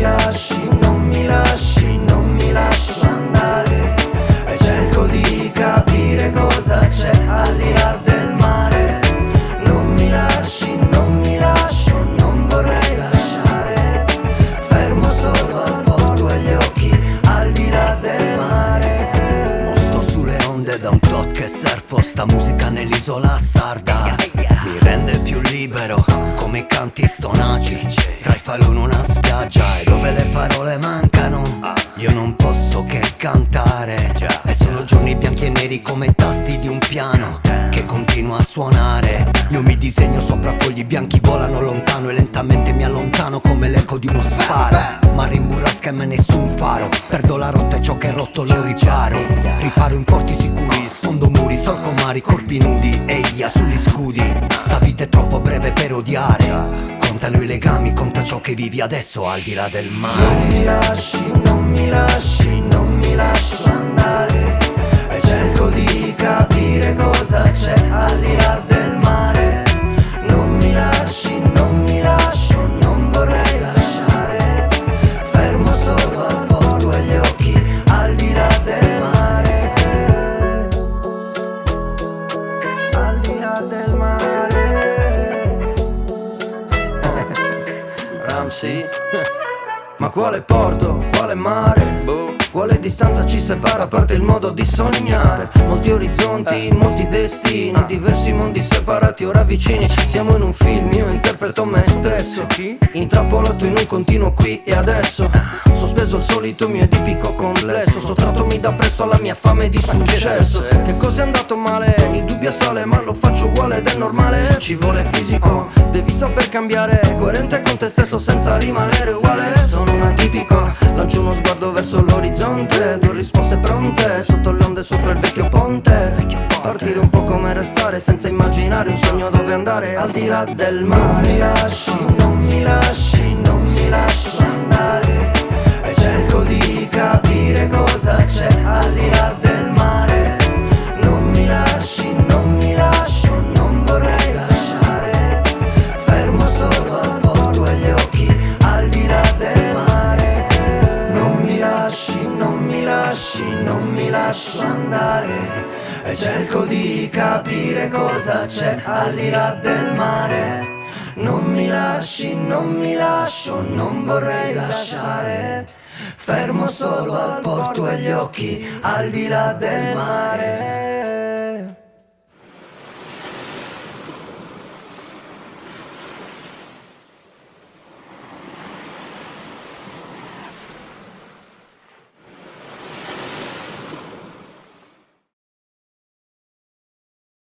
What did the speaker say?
lasci, non mi lasci, non mi lascio andare. E cerco di capire cosa c'è al di là del mare. Non mi lasci, non mi lascio, non vorrei lasciare. Fermo solo al porto e gli occhi al di là del mare. Mosto sulle onde da un tot che surfo sta musica nell'isola sarda. Mi rende più libero come i canti stonaci tra i falò una spiaggia. E dove le parole mancano io non posso che cantare. E sono giorni bianchi e neri come i tasti di un piano che continua a suonare. Io mi disegno sopra fogli bianchi, volano lontano e lentamente mi allontano come l'eco di uno sparo. Mare in burrasca e me nessun faro. Perdo la rotta e ciò che è rotto lo riparo. Riparo in porti sicuri, sfondo muri, solco mari, corpi nudi. Eia sugli scudi. Sta vita è troppo breve per odiare. Contano i legami, conta ciò che vivi adesso al di là del mare. Non mi lasci, non mi lasci, non mi lascio andare. E cerco di capire cosa c'è al di là del mare. Non mi lasci, non mi lascio, non vorrei lasciare. Fermo solo al porto e gli occhi al di là del mare. Al di là del mare. Ramsey. Ma quale porto, quale mare? Quale distanza ci separa a parte il modo di sognare? Molti orizzonti, molti destini, diversi mondi separati ora vicini. Siamo in un film, io interpreto me stesso, intrappolato in un continuo qui e adesso. Sospeso al solito mio edipico complesso, sottrattomi da presto alla mia fame di successo. Che cosa è andato male? Il dubbio sale ma lo faccio uguale ed è normale. Ci vuole fisico, devi saper cambiare, coerente con te stesso senza rimanere uguale. Sono un atipico, lancio uno sguardo verso l'orizzonte, due risposte pronte, sotto le onde sopra il vecchio ponte. Partire un po' come restare, senza immaginare un sogno dove andare al di là del mare. Non mi lasci, non mi lasci, non mi lascio andare. E cerco di capire cosa c'è al di là del mare. Non mi lasci, non mi lascio, non vorrei lasciare. Fermo solo al porto e gli occhi al di là del mare. Non mi lasci, non mi lasci, non mi lascio andare. E cerco di capire cosa c'è al di là del mare. Non mi lasci, non mi lascio, non vorrei lasciare. Fermo solo al porto e gli occhi al di là del mare.